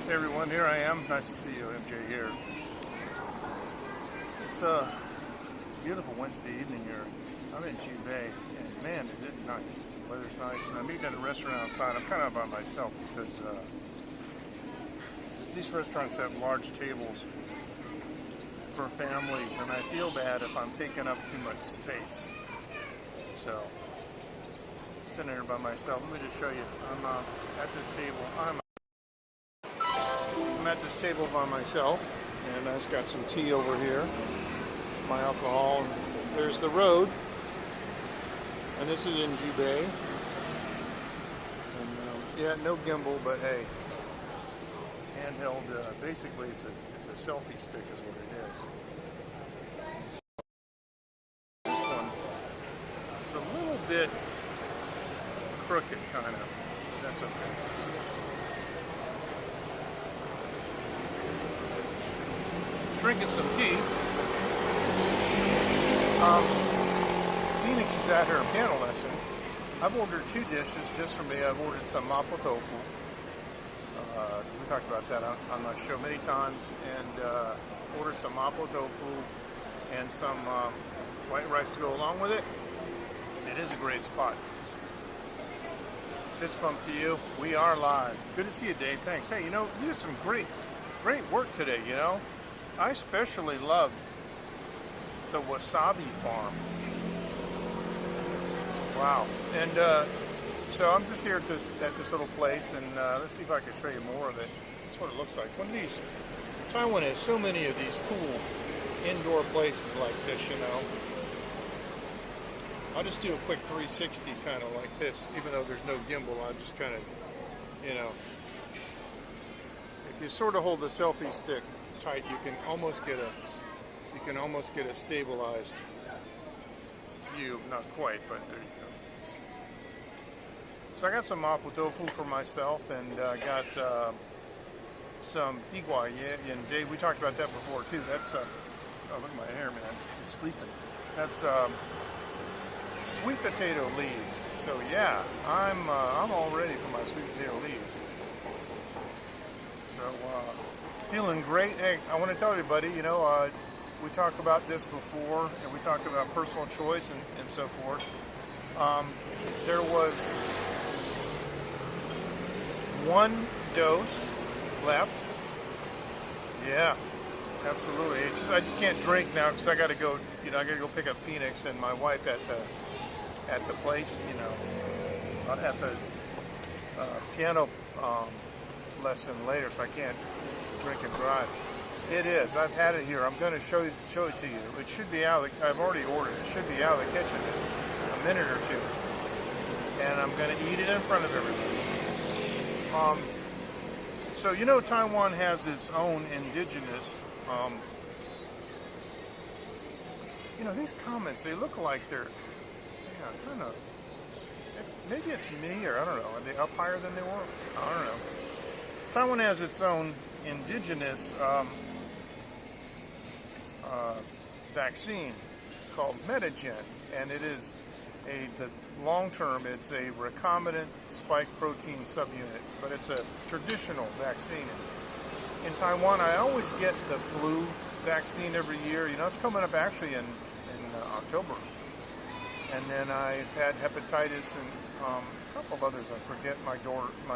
Hey everyone, here I am. Nice to see you, MJ here. It's a beautiful Wednesday evening here. I'm in G Bay, and man, is it nice. The weather's nice, and I'm eating at a restaurant outside. I'm kind of by myself because these restaurants have large tables for families, and I feel bad if I'm taking up too much space. So, I'm sitting here by myself. Let me just show you. I'm at this table. I'm at this table by myself, and I just got some tea over here, my alcohol, and there's the road, and this is in G Bay, and yeah, no gimbal, but hey, handheld, basically it's a selfie stick is what it is. This one is a little bit crooked, kind of, but that's okay. Drinking some tea. Phoenix is out here a piano lesson. I've ordered 2 dishes just for me. I've ordered some mapo tofu. We talked about that on my show many times, and ordered some mapo tofu and some white rice to go along with it. It is a great spot. Fist bump to you. We are live. Good to see you, Dave. Thanks. Hey, you know, you did some great work today, you know. I especially loved the wasabi farm. Wow. And so I'm just here at this little place, and let's see if I can show you more of it. That's what it looks like. One of these, Taiwan has so many of these cool indoor places like this, you know. I'll just do a quick 360 kind of like this, even though there's no gimbal. I'll just kind of, you know, if you sort of hold the selfie stick tight, you can almost get a stabilized view. Not quite, but there you go. So I got some mapo tofu for myself, and I got some digua. Yeah, and Dave, we talked about that before too. That's oh, look at my hair, man. It's sleeping. That's sweet potato leaves. So yeah, I'm all ready for my sweet potato leaves. So feeling great. Hey, I want to tell everybody, you know, we talked about this before, and we talked about personal choice and so forth. There was 1 dose left. Yeah, absolutely. I just can't drink now because I got to go. You know, I got to go pick up Phoenix and my wife at the place. You know, at the piano lesson later, so I can't drink and drive. It is. I've had it here. I'm going to show it to you. It should be out. I've already ordered it. It should be out of the kitchen in a minute or two. And I'm going to eat it in front of everybody. So you know, Taiwan has its own indigenous. You know, these comments, they look like they're, yeah, kind of. Maybe it's me, or I don't know. Are they up higher than they were? I don't know. Taiwan has its own indigenous vaccine called Medigen, and it is the long term. It's a recombinant spike protein subunit, but it's a traditional vaccine. In Taiwan, I always get the flu vaccine every year. You know, it's coming up actually in October, and then I've had hepatitis and a couple of others. I forget. My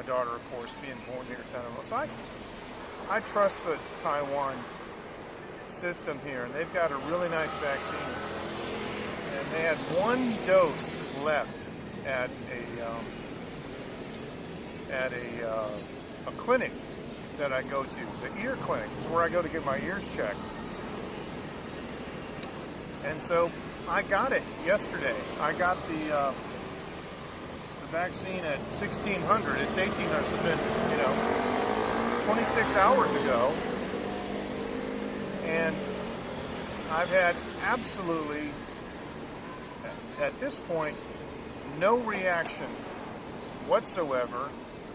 daughter, of course, being born here in San Jose. I trust the Taiwan system here, and they've got a really nice vaccine. And they had 1 dose left at a clinic that I go to, the ear clinic. It's where I go to get my ears checked. And so I got it yesterday. I got the vaccine at 1600. It's 1800. So it's been, you know, 26 hours ago, and I've had absolutely, at this point, no reaction whatsoever.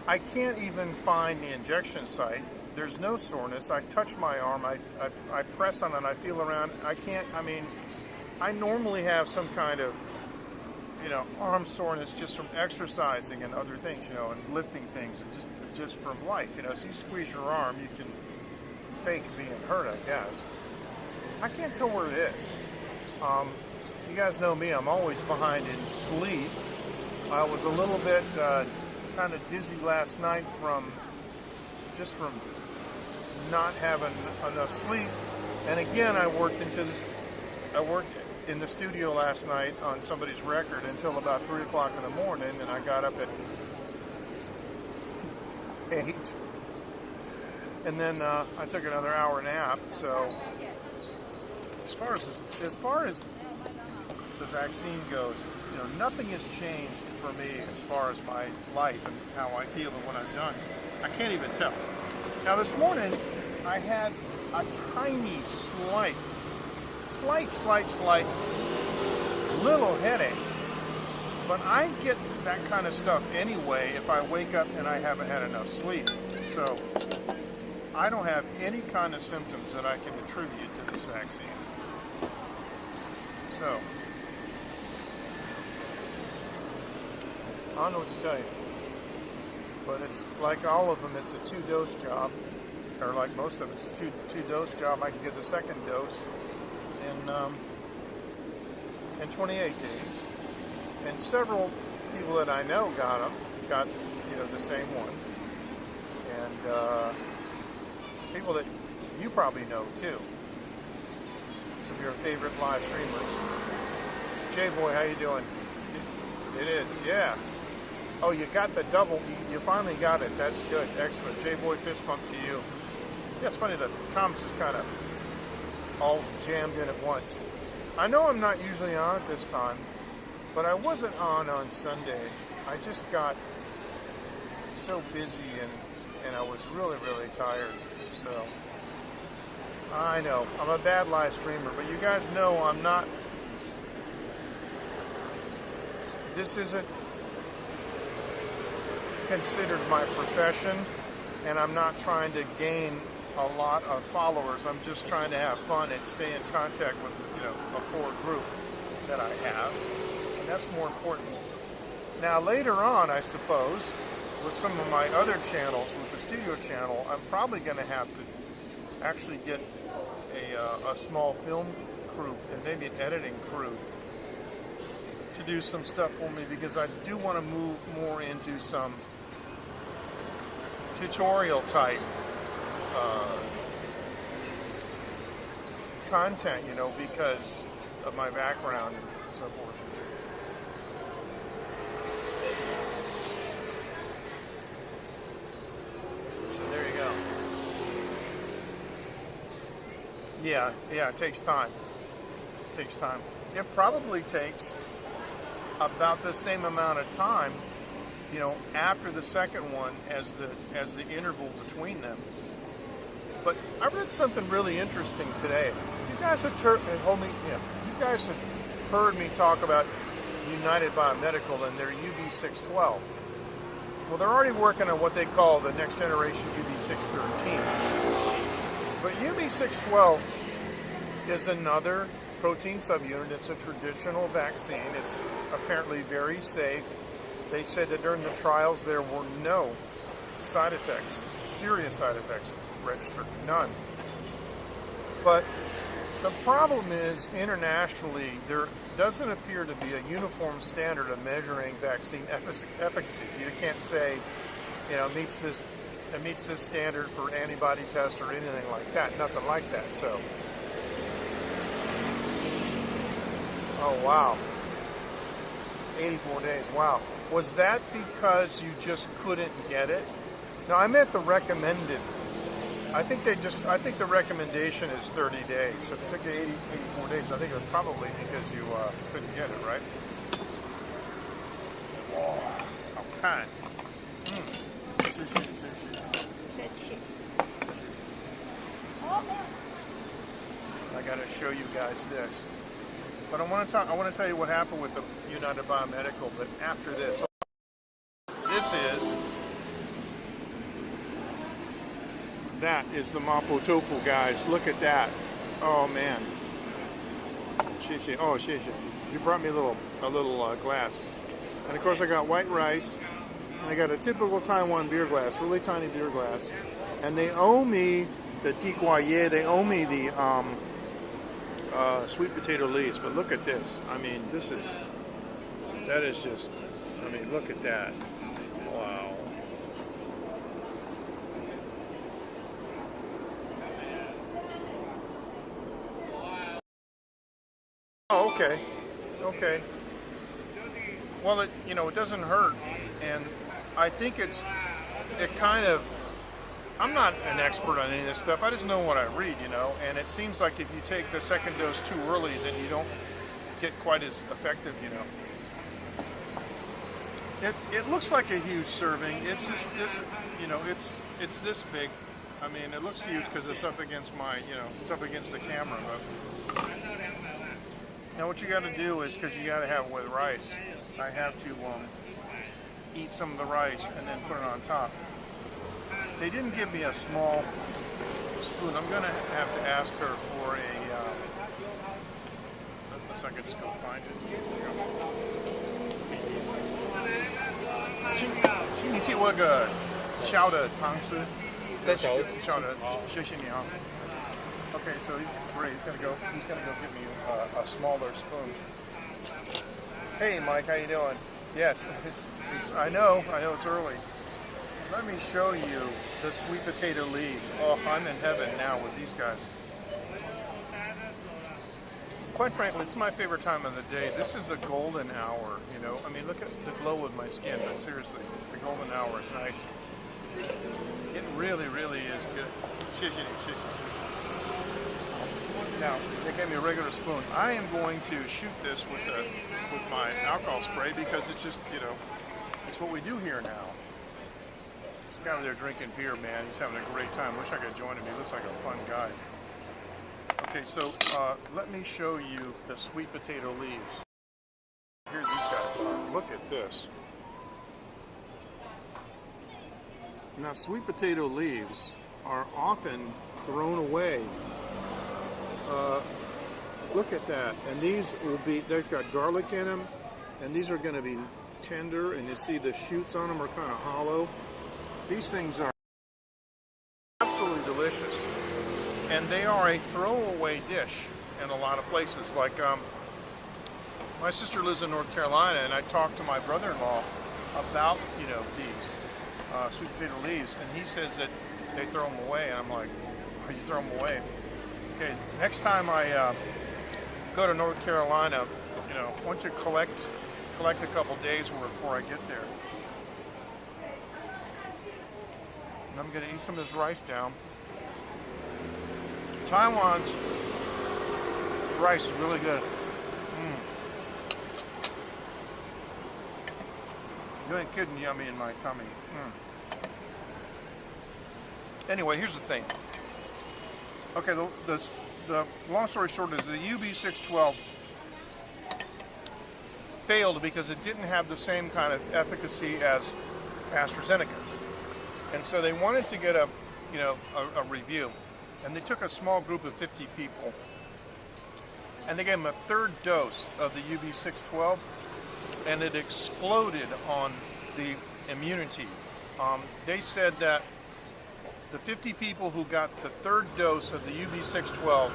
I can't even find the injection site. There's no soreness. I touch my arm, I press on it, I feel around. I can't, I mean, I normally have some kind of you know, arm soreness just from exercising and other things, you know, and lifting things, and just from life, you know. So you squeeze your arm, you can fake being hurt, I guess. I can't tell where it is. You guys know me, I'm always behind in sleep. I was a little bit kind of dizzy last night from not having enough sleep. And again, I worked in the studio last night on somebody's record until about 3 o'clock in the morning, and I got up at 8. And then I took another hour nap. So as far as the vaccine goes, you know, nothing has changed for me as far as my life and how I feel and what I've done. I can't even tell. Now this morning I had a tiny, slight little headache, but I get that kind of stuff anyway if I wake up and I haven't had enough sleep. So I don't have any kind of symptoms that I can attribute to this vaccine. So I don't know what to tell you, but it's like all of them, it's a 2-dose job, or like most of them, it's a two-dose job. I can get the second dose in 28 days, and several people that I know got you know, the same one, and people that you probably know too, some of your favorite live streamers. J-Boy, how you doing? It is, yeah. Oh, you got the double. You finally got it. That's good. Excellent. J-Boy, fist bump to you. Yeah, it's funny, the comments just kind of all jammed in at once. I know I'm not usually on at this time, but I wasn't on Sunday. I just got so busy and I was really, really tired. So I know I'm a bad live streamer, but you guys know I'm not. This isn't considered my profession, and I'm not trying to gain a lot of followers. I'm just trying to have fun and stay in contact with, you know, a core group that I have, and that's more important. Now later on, I suppose, with some of my other channels, with the studio channel, I'm probably going to have to actually get a small film crew and maybe an editing crew to do some stuff for me, because I do want to move more into some tutorial type content, you know, because of my background and so forth. So there you go. Yeah, it takes time. It takes time. It probably takes about the same amount of time, you know, after the second one as the interval between them. But I read something really interesting today. You guys had heard me talk about United Biomedical and their UB612. Well, they're already working on what they call the next generation UB613. But UB612 is another protein subunit. It's a traditional vaccine. It's apparently very safe. They said that during the trials there were no side effects, serious side effects registered, none. But the problem is, internationally, there doesn't appear to be a uniform standard of measuring vaccine efficacy. You can't say, you know, it meets this standard for antibody tests or anything like that. Nothing like that. So, oh wow, 84 days. Wow. Was that because you just couldn't get it? No, I meant the recommended. I think the recommendation is 30 days. So if it took you 84 days, I think it was probably because you couldn't get it, right? Oh, okay. Sushi. I got to show you guys this. But I want to tell you what happened with the United Biomedical, but after this. That is the Mapo Tofu, guys. Look at that. Oh man. Oh, She brought me a little glass. And of course I got white rice, and I got a typical Taiwan beer glass, really tiny beer glass. And they owe me the tikwaye, they owe me the sweet potato leaves. But look at this. I mean, that is just, I mean, look at that. Wow. Oh, okay. Okay. Well, it doesn't hurt, and I think it kind of, I'm not an expert on any of this stuff. I just know what I read, and it seems like if you take the second dose too early, then you don't get quite as effective, It looks like a huge serving. It's just this, it's this big. I mean, it looks huge because it's up against it's up against the camera, but now what you got to do is, because you got to have it with rice, I have to eat some of the rice and then put it on top. They didn't give me a small spoon. I'm going to have to ask her for a, unless I could just go find it. 请你替我个小的汤匙，小的，谢谢你啊。Okay, so he's great. He's gonna go get me a smaller spoon. Hey, Mike, how you doing? Yes, I know it's early. Let me show you the sweet potato leaves. Oh, I'm in heaven now with these guys. Quite frankly, it's my favorite time of the day. This is the golden hour, I mean, look at the glow of my skin, but seriously, the golden hour is nice. It really, really is good. Now, they gave me a regular spoon. I am going to shoot this with my alcohol spray because it's just, it's what we do here now. This guy over there drinking beer, man, he's having a great time. Wish I could join him. He looks like a fun guy. Okay, so let me show you the sweet potato leaves. Here these guys are. Look at this. Now, sweet potato leaves are often thrown away. Look at that. And these they've got garlic in them, and these are going to be tender, and you see the shoots on them are kind of hollow. These things are absolutely delicious. And they are a throwaway dish in a lot of places. Like, my sister lives in North Carolina, and I talked to my brother-in-law about, these sweet potato leaves, and he says that they throw them away. And I'm like, oh, you throw them away? Okay, next time I go to North Carolina, why don't you collect a couple days worth before I get there. And I'm going to eat some of this rice down. Taiwan's rice is really good. You ain't kidding, yummy in my tummy. Anyway, here's the thing. Okay, the long story short is the UB612 failed because it didn't have the same kind of efficacy as AstraZeneca. And so they wanted to get a review. And they took a small group of 50 people, and they gave them a third dose of the UB612, and it exploded on the immunity. They said that the 50 people who got the third dose of the UB612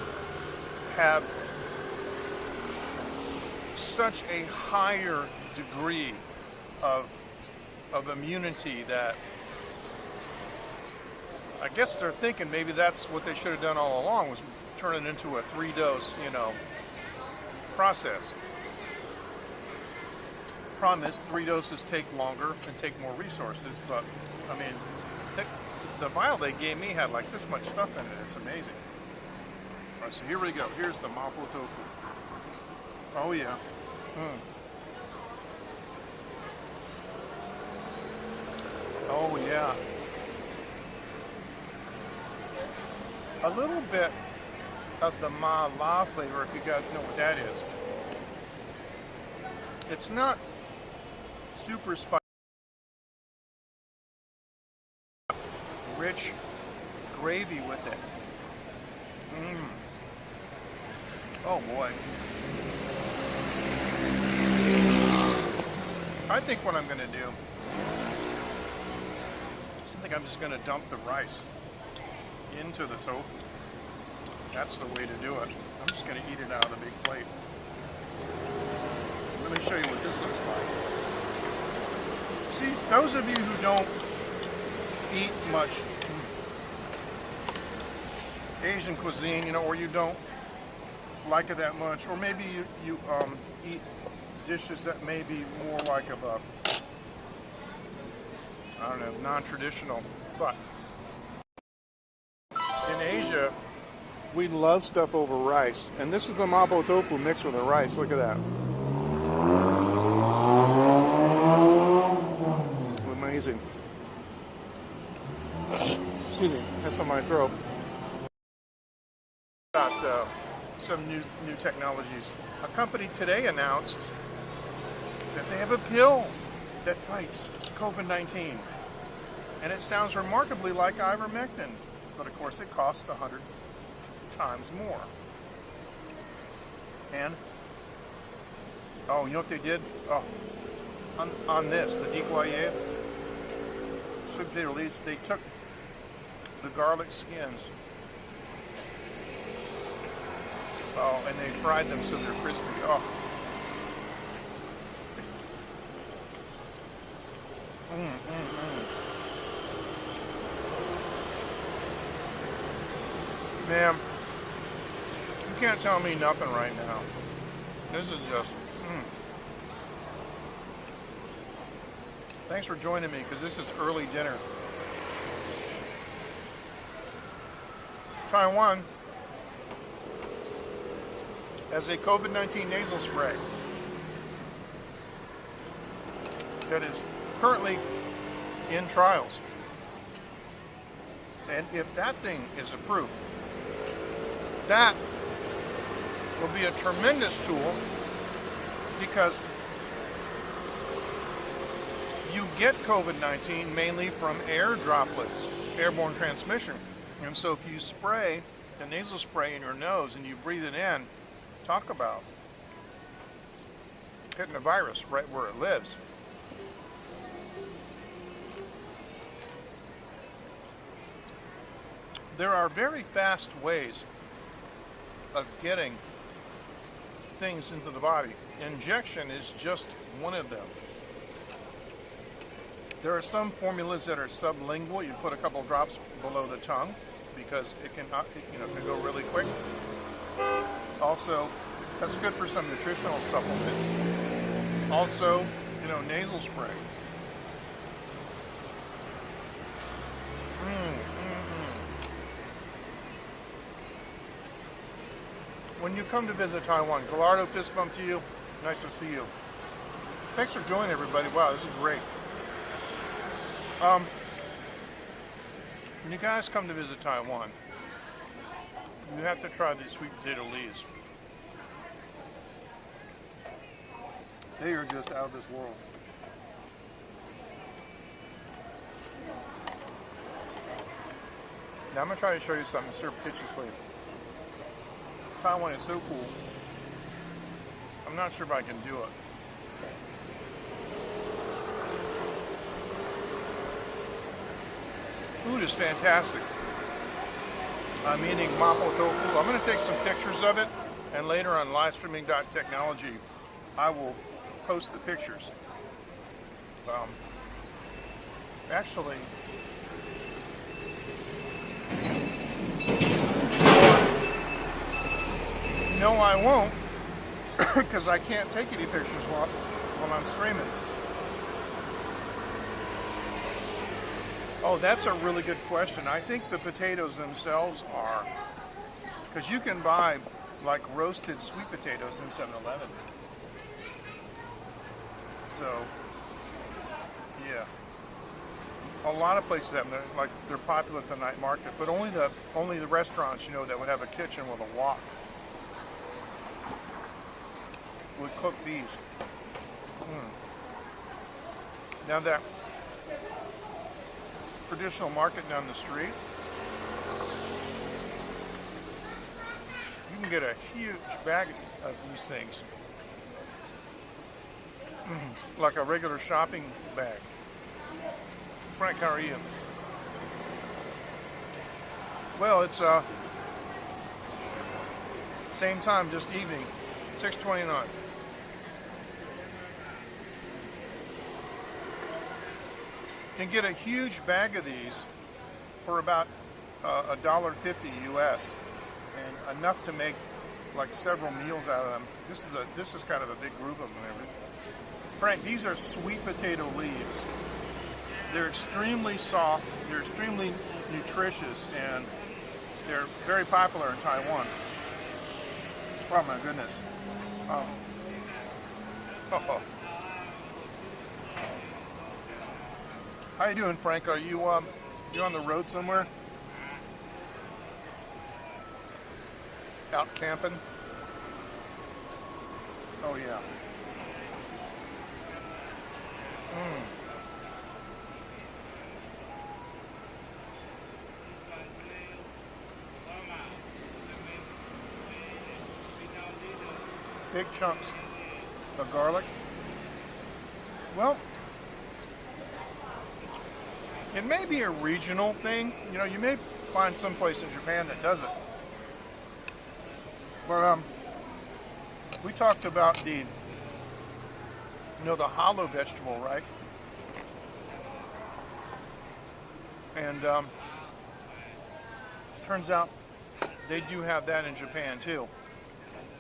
have such a higher degree of immunity that I guess they're thinking maybe that's what they should have done all along, was turn it into a 3-dose, process. Problem is, 3 doses take longer and take more resources, but, I mean, the vial they gave me had like this much stuff in it. It's amazing. All right, so here we go. Here's the mapo tofu. Oh, yeah. Oh, yeah. A little bit of the ma la flavor, if you guys know what that is. It's not super spicy. Rich gravy with it. Oh boy. I think what I'm going to do is I think I'm just going to dump the rice into the tofu. That's the way to do it. I'm just going to eat it out of the big plate. Let me show you what this looks like. See, those of you who don't eat much Asian cuisine, you know, or you don't like it that much, or maybe you eat dishes that may be more like of a, I don't know, non-traditional, but in Asia, we love stuff over rice, and this is the mapo tofu mixed with the rice. Look at that. Amazing. Excuse me, that's on my throat. About some new technologies. A company today announced that they have a pill that fights COVID-19, and it sounds remarkably like ivermectin, but of course it costs 100 times more. And oh, you know what they did? Oh, on this, the decoyer, sweet potato leaves, they took the garlic skins, oh, and they fried them so they're crispy. Oh. Man, you can't tell me nothing right now. This is just, Thanks for joining me, because this is early dinner. Taiwan has a COVID-19 nasal spray that is currently in trials. And if that thing is approved, that will be a tremendous tool, because you get COVID-19 mainly from air droplets, airborne transmission. And so if you spray the nasal spray in your nose and you breathe it in, talk about hitting the virus right where it lives. There are very fast ways of getting things into the body. Injection is just one of them. There are some formulas that are sublingual. You put a couple drops below the tongue because it can, can go really quick. Also, that's good for some nutritional supplements. Also, nasal spray. When you come to visit Taiwan, Gallardo, fist bump to you. Nice to see you. Thanks for joining, everybody. Wow, this is great. When you guys come to visit Taiwan, you have to try these sweet potato leaves. They are just out of this world. Now I'm going to try to show you something surreptitiously. Taiwan is so cool. I'm not sure if I can do it. Food is fantastic. I'm eating mapo tofu. I'm going to take some pictures of it, and later on livestreaming.technology, I will post the pictures. Actually, no, I won't, because I can't take any pictures while I'm streaming. Oh, that's a really good question. I think the potatoes themselves are, because you can buy like roasted sweet potatoes in 7-Eleven. So, yeah, a lot of places have them. They're popular at the night market, but only the restaurants that would have a kitchen with a wok would cook these. Now that traditional market down the street, you can get a huge bag of these things. like a regular shopping bag. Frank, how are you? Well, it's same time, just evening, 6:29. You can get a huge bag of these for about $1.50 US, and enough to make like several meals out of them. This is kind of a big group of them. Frank, these are sweet potato leaves. They're extremely soft. They're extremely nutritious, and they're very popular in Taiwan. Oh my goodness. How you doing, Frank? Are you you on the road somewhere? Out camping? Oh yeah. Big chunks of garlic. Well, it may be a regional thing. You know, you may find some place in Japan that does it. But we talked about the hollow vegetable, right? And turns out they do have that in Japan too.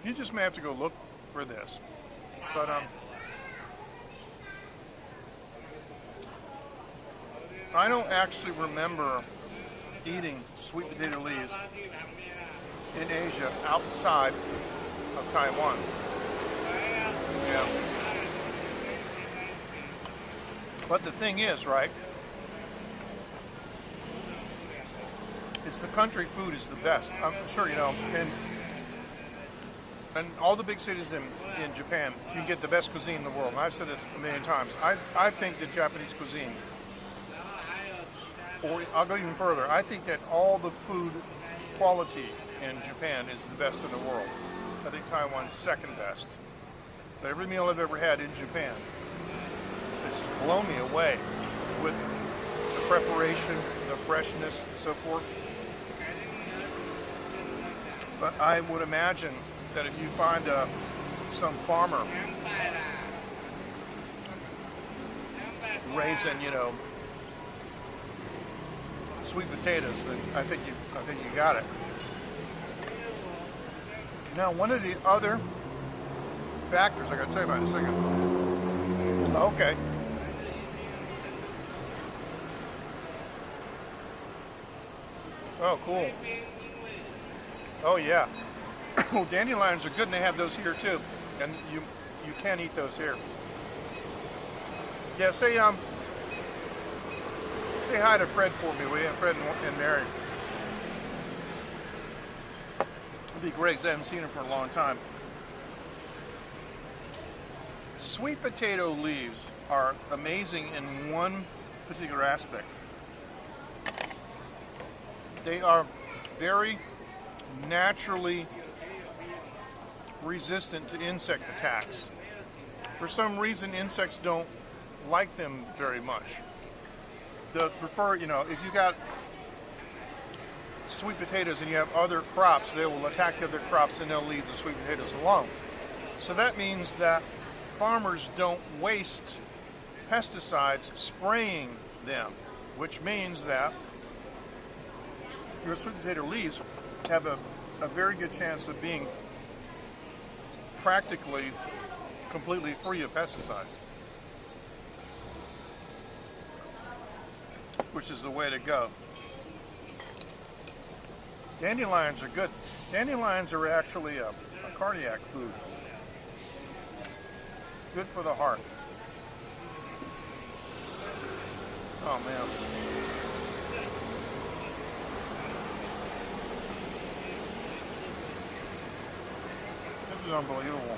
You just may have to go look for this. But I don't actually remember eating sweet potato leaves in Asia outside of Taiwan. Yeah. But the thing is, right, it's the country food is the best. I'm sure, and all the big cities in Japan, you can get the best cuisine in the world. And I've said this a million times. I think the Japanese cuisine, or I'll go even further, I think that all the food quality in Japan is the best in the world. I think Taiwan's second best. But every meal I've ever had in Japan, it's blown me away with the preparation, the freshness, and so forth. But I would imagine that if you find some farmer raising, sweet potatoes, then I think you got it. Now, one of the other factors I got to tell you about in a second. Okay. Oh, cool. Oh, yeah. Well, dandelions are good, and they have those here too, and you can eat those here. Yeah, say hi to Fred for me, will you? Fred and Mary. It'd be great, because I haven't seen him for a long time. Sweet potato leaves are amazing in one particular aspect. They are very naturally resistant to insect attacks. For some reason, insects don't like them very much. They prefer, if you got sweet potatoes and you have other crops, they will attack the other crops and they'll leave the sweet potatoes alone. So that means that farmers don't waste pesticides spraying them, which means that your sweet potato leaves have a very good chance of being practically completely free of pesticides, which is the way to go. Dandelions are good. Dandelions are actually a cardiac food. Good for the heart. Oh man. This is unbelievable.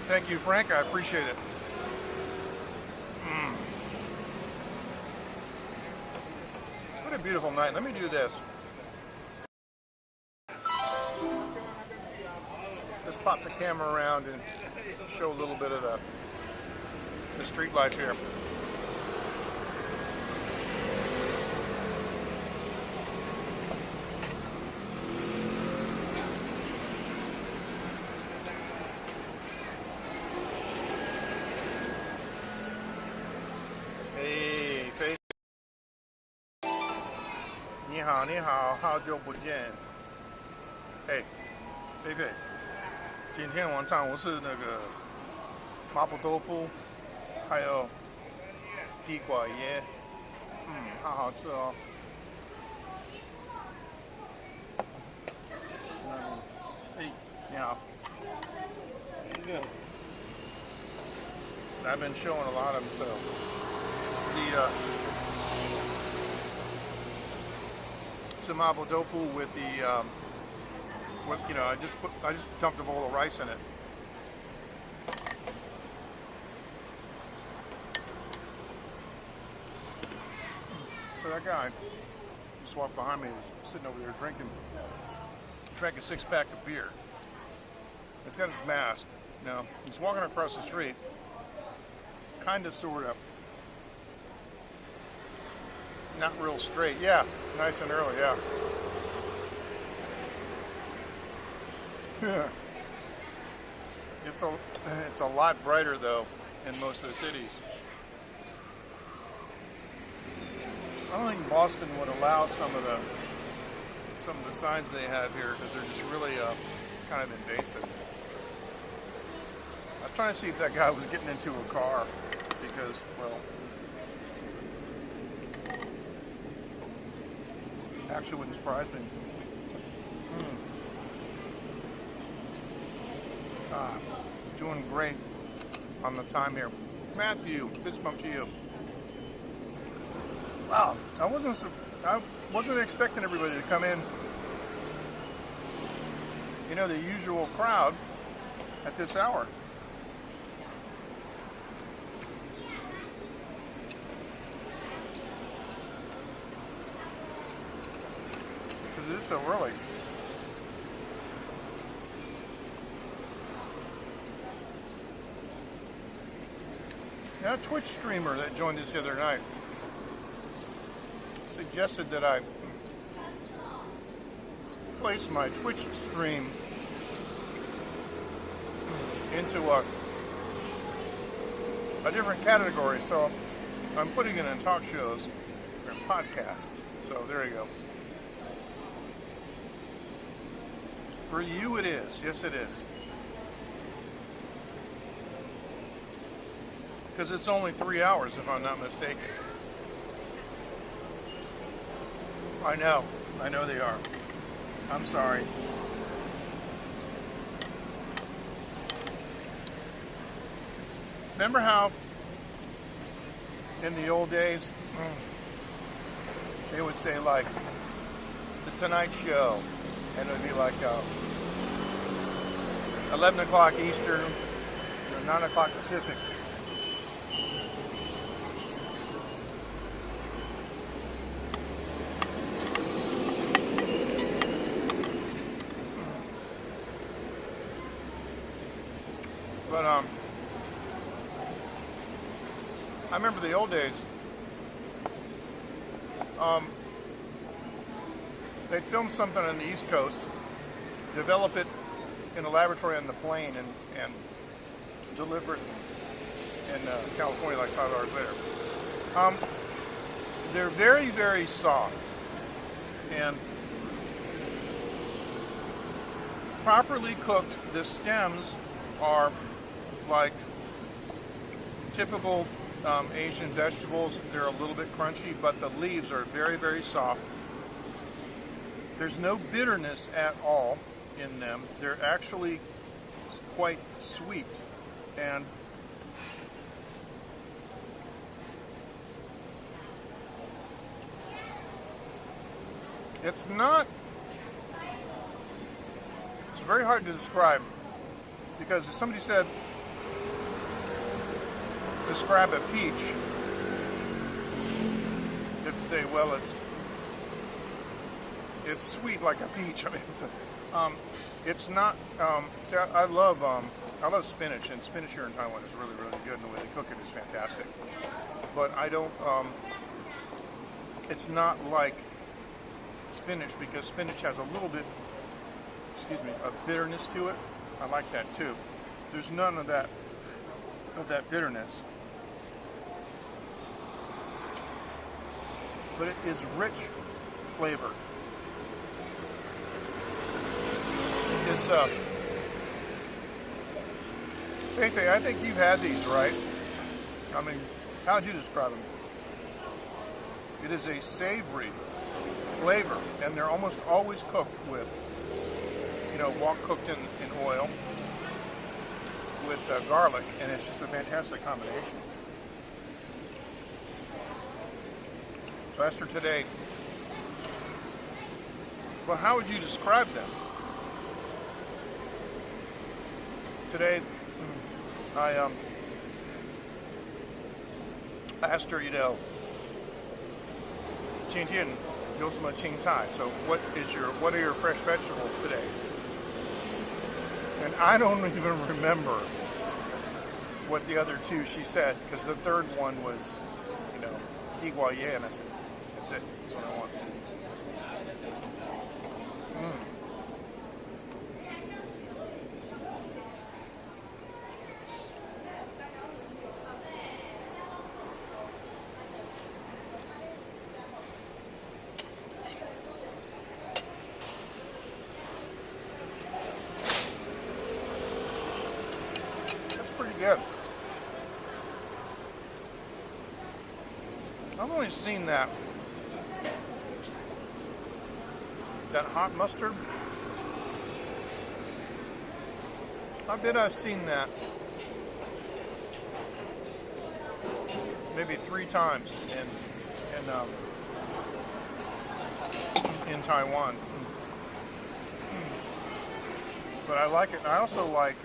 Thank you, Frank. I appreciate it. beautiful night. Let me do this. Just pop the camera around and show a little bit of the street life here. Hey, Faith. 你好，你好，好久不见。嘿，菲菲，今天晚上我是那个麻婆豆腐，还有地瓜叶，好好吃哦。嘿，你好。Good. I've been showing a lot of them, so it's the mapo tofu with the with, you know, I just dumped a bowl of rice in it. So that guy just walked behind me, was sitting over there drank a 6-pack of beer. He's got his mask. Now, he's walking across the street, kind of, sort of, not real straight. Yeah, nice and early, yeah. It's a lot brighter, though, in most of the cities. I don't think Boston would allow some of the signs they have here because they're just really kind of invasive. I'm trying to see if that guy was getting into a car because, well, actually wouldn't surprise me. Doing great on the time here. Matthew, fist bump to you. Wow, I wasn't expecting everybody to come in. You know, the usual crowd at this hour. Because it is so early. Now, a Twitch streamer that joined us the other night suggested that I place my Twitch stream into a different category, so I'm putting it in talk shows and podcasts. So there you go. For you it is. Yes, it is. Because it's only 3 hours, if I'm not mistaken. I know they are. I'm sorry. Remember how in the old days they would say like the Tonight Show, and it would be like 11 o'clock Eastern, 9 o'clock Pacific. But I remember the old days. They'd film something on the East Coast, develop it in a laboratory on the plane, and deliver it in California like 5 hours later. They're very, very soft, and properly cooked, the stems are like typical Asian vegetables. They're a little bit crunchy, but the leaves are very, very soft. There's no bitterness at all in them. They're actually quite sweet, and it's very hard to describe, because if somebody said describe a peach, they'd say, well, it's It's sweet like a peach. I mean, it's not. See, I love spinach, and spinach here in Taiwan is really, really good, and the way they cook it is fantastic. But I don't. It's not like spinach, because spinach has a little bit, of bitterness to it. I like that too. There's none of that bitterness, but it is rich flavor. It's Feifei, I think you've had these, right? I mean, how'd you describe them? It is a savory flavor, and they're almost always cooked with, wok cooked in oil with garlic, and it's just a fantastic combination. So Esther, today, well, how would you describe them? Today, I asked her, 今天有什么青菜? So what are your fresh vegetables today? And I don't even remember what the other two she said, because the third one was, Iguaye, and I said, that's it, that's what I want. Good. I've only seen that hot mustard. I bet I've seen that maybe 3 times in Taiwan. But I like it. I also like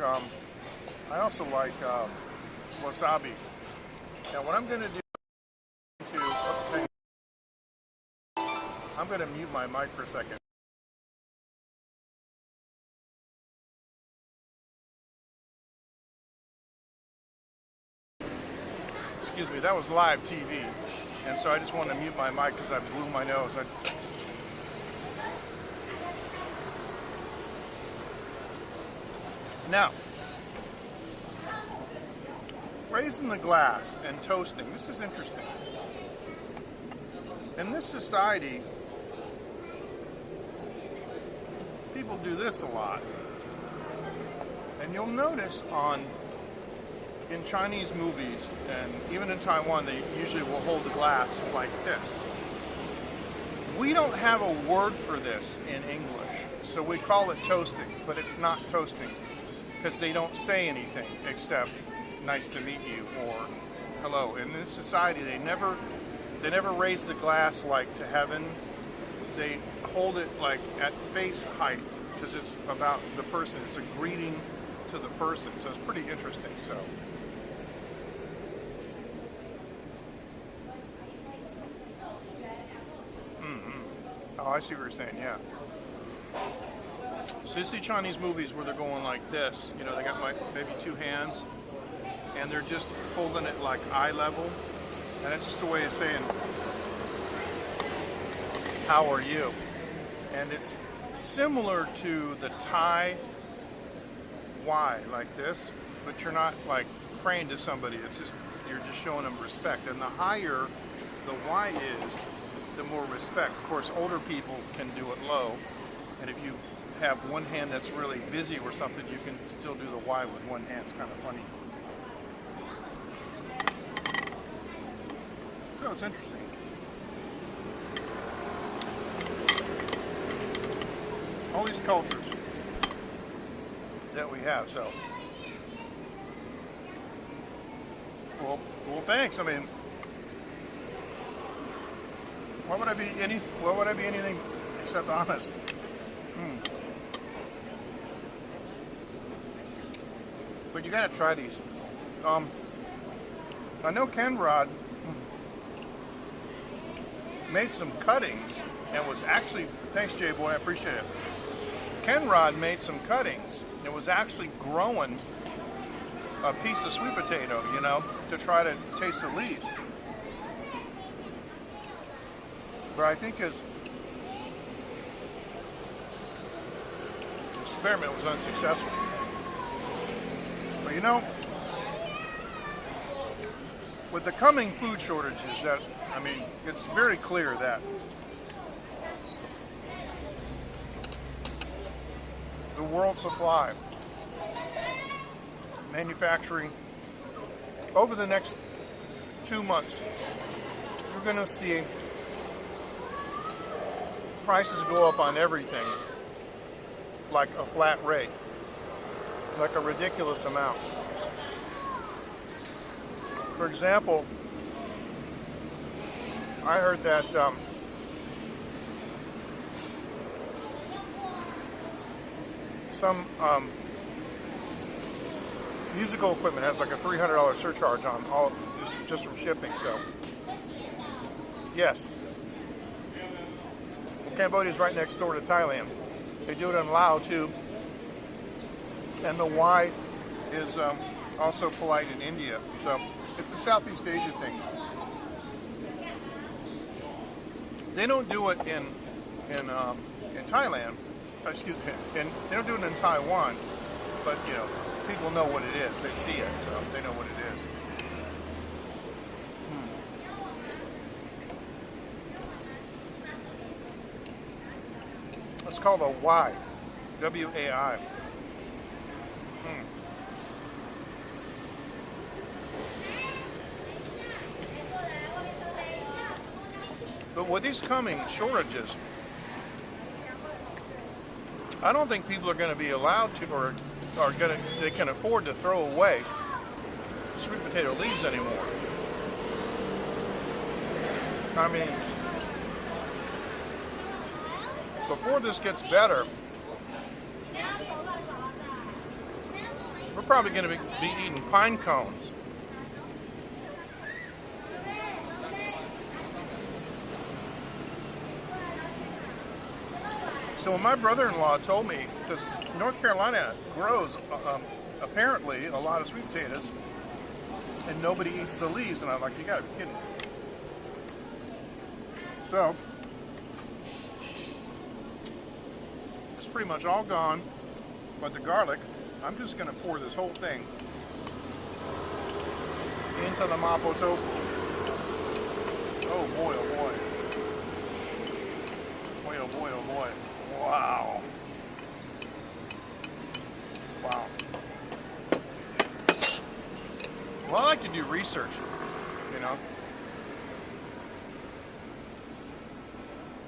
wasabi. Now, what I'm going to do, I'm going to mute my mic for a second. Excuse me, that was live TV, and so I just wanted to mute my mic because I blew my nose. Now, raising the glass and toasting. This is interesting. In this society, people do this a lot. And you'll notice in Chinese movies, and even in Taiwan, they usually will hold the glass like this. We don't have a word for this in English, so we call it toasting, but it's not toasting, because they don't say anything except nice to meet you or hello. In this society, they never raise the glass like to heaven. They hold it like at face height, because it's about the person. It's a greeting to the person. So it's pretty interesting. So oh, I see what you're saying. Yeah. So you see Chinese movies where they're going like this. They got like maybe 2 hands, and they're just holding it like eye level, and it's just a way of saying, how are you? And it's similar to the Thai Y, like this, but you're not like praying to somebody. It's just, you're just showing them respect. And the higher the Y is, the more respect. Of course, older people can do it low, and if you have one hand that's really busy or something, you can still do the Y with one hand. It's kind of funny. So it's interesting. All these cultures that we have. So, well, thanks. I mean, why would I be anything except honest? But you gotta try these. I know Ken Rod made some cuttings and was actually, thanks Jay Boy, I appreciate it. Ken Rod made some cuttings. It was actually growing a piece of sweet potato, you know, to try to taste the leaves. But I think his experiment was unsuccessful. But you know, with the coming food shortages, that, I mean, it's very clear that the world supply, manufacturing, over the next 2 months, we're going to see prices go up on everything like a flat rate, like a ridiculous amount. For example, I heard that some musical equipment has like a $300 surcharge on all just from shipping. So yes, well, Cambodia is right next door to Thailand. They do it in Laos too, and the Y is also polite in India. So it's a Southeast Asia thing. They don't do it in Thailand. Excuse me. And they don't do it in Taiwan, but you know, people know what it is. They see it, so they know what it is. It's called a Y, W-A-I. But with these coming shortages, I don't think people are going to be allowed to, or are going to, they can afford to throw away sweet potato leaves anymore. I mean, before this gets better, we're probably going to be eating pine cones. So when my brother-in-law told me, because North Carolina grows apparently a lot of sweet potatoes, and nobody eats the leaves, and I'm like, you gotta be kidding me. So it's pretty much all gone, but the garlic, I'm just gonna pour this whole thing into the mapo tofu. Oh boy, oh boy. Boy, oh boy, oh boy. Wow. Wow. Well, I like to do research, you know.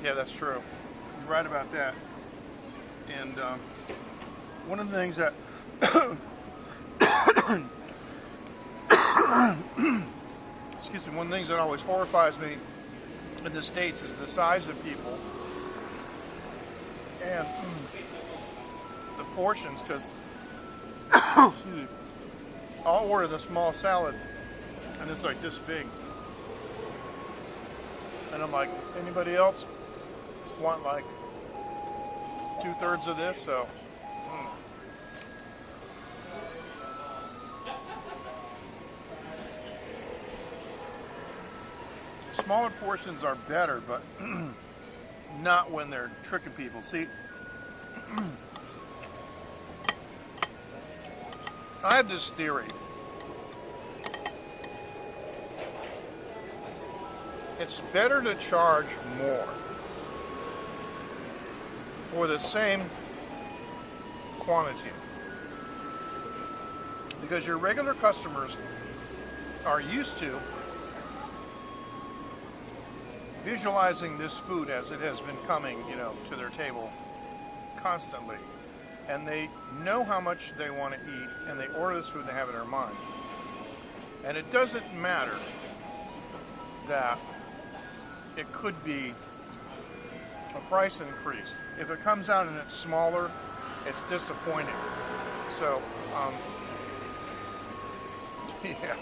Yeah, that's true. You're right about that. And one of the things that excuse me, one of the things that always horrifies me in the States is the size of people and the portions, because I'll order the small salad and it's like this big, and I'm like, anybody else want like 2/3 of this? So smaller portions are better, but not when they're tricking people. See, I have this theory. It's better to charge more for the same quantity, because your regular customers are used to visualizing this food as it has been coming, you know, to their table constantly, and they know how much they want to eat, and they order this food and they have it in their mind. And it doesn't matter that it could be a price increase. If it comes out and it's smaller, it's disappointing. So, yeah.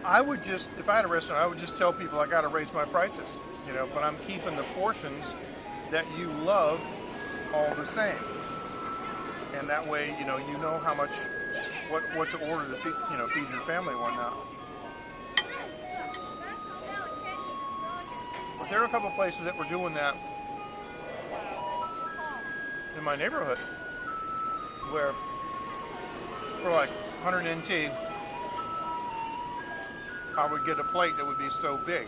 I would just, if I had a restaurant, I would just tell people I got to raise my prices, you know, but I'm keeping the portions that you love all the same. And that way, you know how much, what to order to feed, feed your family and whatnot. But there are a couple of places that were doing that in my neighborhood where for like 100 NT, I would get a plate that would be so big.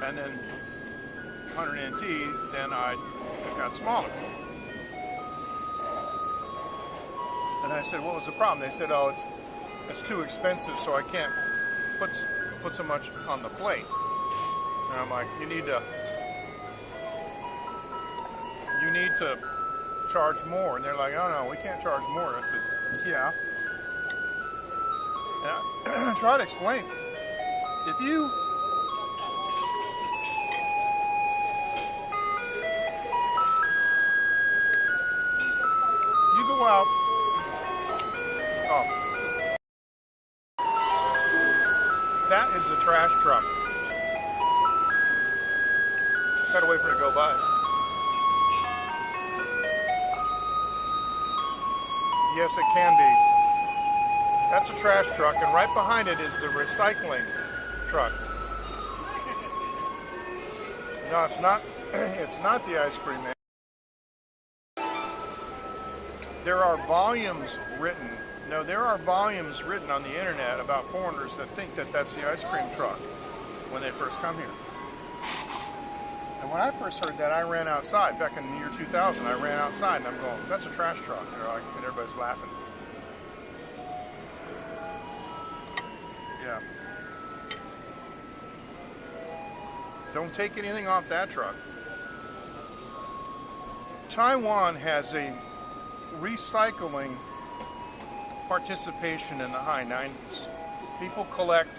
And then 100 NT, then it got smaller. And I said, what was the problem? They said, oh, it's too expensive, so I can't put so much on the plate. And I'm like, you need to charge more. And they're like, oh no, we can't charge more. I said, yeah. And I try to explain. If you go out, oh, that is a trash truck. Gotta wait for it to go by. Yes, it can be. That's a trash truck, and right behind it is the recycling truck. No, it's not. It's not the ice cream man. There are volumes written. No, there are volumes written on the internet about foreigners that think that that's the ice cream truck when they first come here. And when I first heard that, I ran outside. Back in the year 2000, I ran outside, and I'm going, that's a trash truck. And everybody's laughing. Yeah. Don't take anything off that truck. Taiwan has a recycling participation in the high 90s. People collect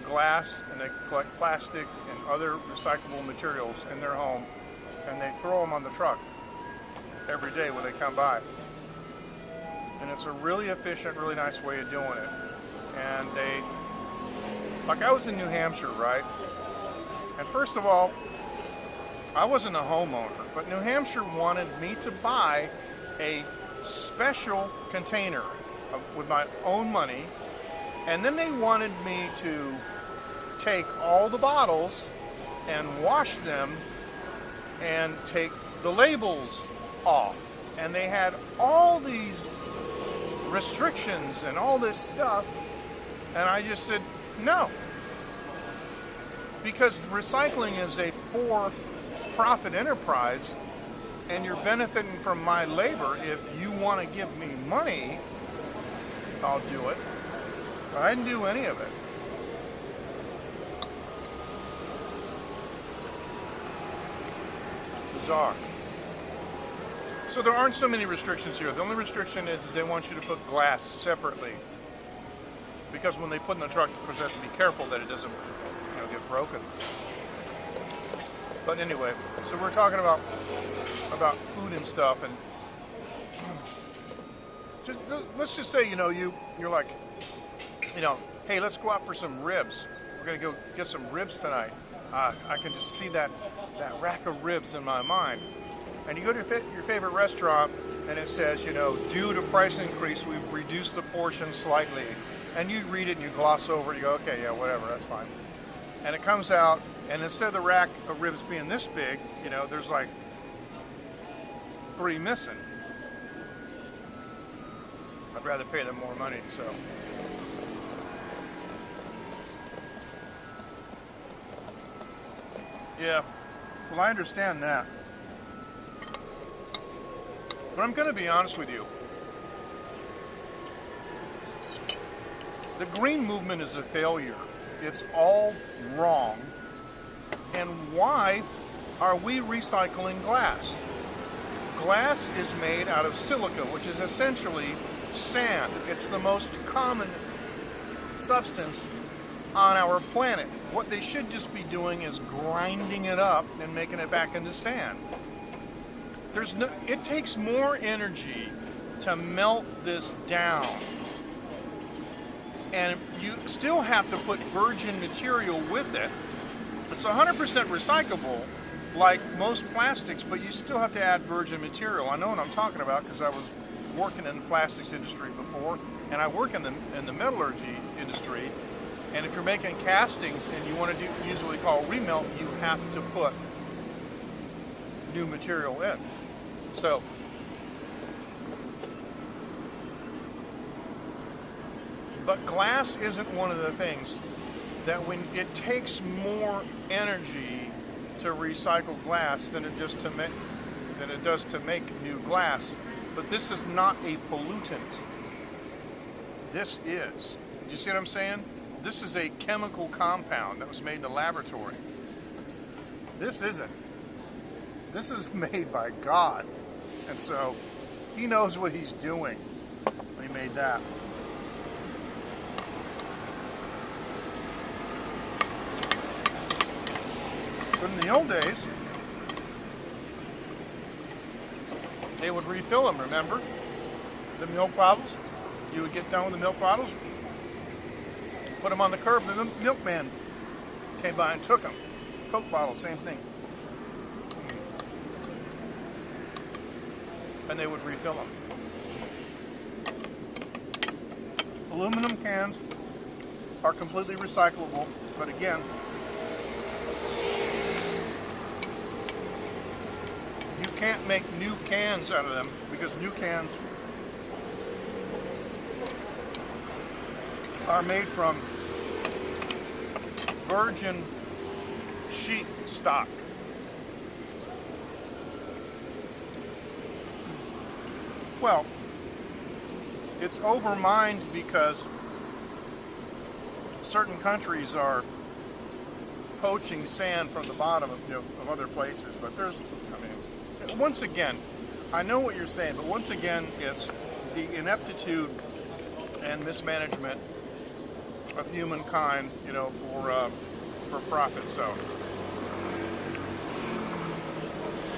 glass and they collect plastic and other recyclable materials in their home, and they throw them on the truck every day when they come by. And it's a really efficient, really nice way of doing it. And like I was in New Hampshire, right? And first of all, I wasn't a homeowner, but New Hampshire wanted me to buy a special container with my own money, and then they wanted me to take all the bottles and wash them and take the labels off. And they had all these restrictions and all this stuff, and I just said no, because recycling is a for-profit enterprise, and you're benefiting from my labor. If you want to give me money, I'll do it. But I didn't do any of it. Bizarre. So there aren't so many restrictions here. The only restriction is they want you to put glass separately, because when they put in the truck, of course, they have to be careful that it doesn't, get broken. But anyway, so we're talking about food and stuff, and let's just say, you're like, hey, let's go out for some ribs. We're gonna go get some ribs tonight. I can just see that rack of ribs in my mind. And you go to your favorite restaurant, and it says, due to price increase, we've reduced the portion slightly. And you read it and you gloss over it. You go, okay, yeah, whatever, that's fine. And it comes out, and instead of the rack of ribs being this big, there's like 3 missing. I'd rather pay them more money, so. Yeah, well, I understand that. But I'm going to be honest with you. The green movement is a failure. It's all wrong. And why are we recycling glass? Glass is made out of silica, which is essentially sand. It's the most common substance on our planet. What they should just be doing is grinding it up and making it back into sand. It takes more energy to melt this down and you still have to put virgin material with it. It's 100% recyclable, like most plastics, but you still have to add virgin material. I know what I'm talking about because I was working in the plastics industry before, and I work in the metallurgy industry. And if you're making castings and you want to use what we call remelt, you have to put new material in. So, but glass isn't one of the things that when it takes more energy to recycle glass than it does to make new glass. But this is not a pollutant. This is. Do you see what I'm saying? This is a chemical compound that was made in the laboratory. This isn't. This is made by God. And so he knows what he's doing when he made that. But in the old days, they would refill them, remember? The milk bottles. You would get done with the milk bottles, put them on the curb, and the milkman came by and took them. Coke bottle, same thing. And they would refill them. Aluminum cans are completely recyclable, but again, you can't make new cans out of them because new cans are made from virgin sheep stock. Well, it's overmined because certain countries are poaching sand from the bottom of other places. But once again, I know what you're saying, but once again, it's the ineptitude and mismanagement of humankind, for profit. So,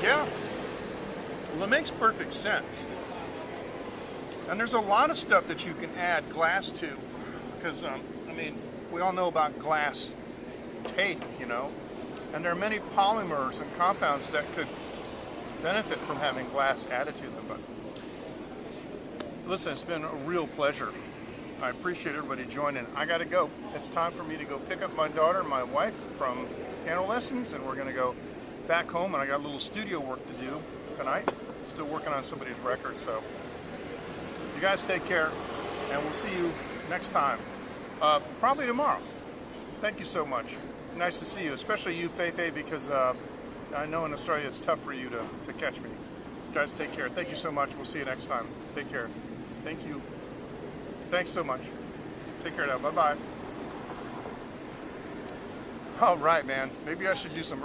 yeah, well, it makes perfect sense. And there's a lot of stuff that you can add glass to, because we all know about glass tape, and there are many polymers and compounds that could benefit from having glass added to them. But listen, it's been a real pleasure. I appreciate everybody joining. I got to go. It's time for me to go pick up my daughter and my wife from piano lessons, and we're going to go back home, and I got a little studio work to do tonight. Still working on somebody's record, so you guys take care, and we'll see you next time. Probably tomorrow. Thank you so much. Nice to see you, especially you, Feifei, because I know in Australia it's tough for you to catch me. You guys take care. Thank you so much. We'll see you next time. Take care. Thank you. Thanks so much. Take care now. Bye-bye. All right, man. Maybe I should do some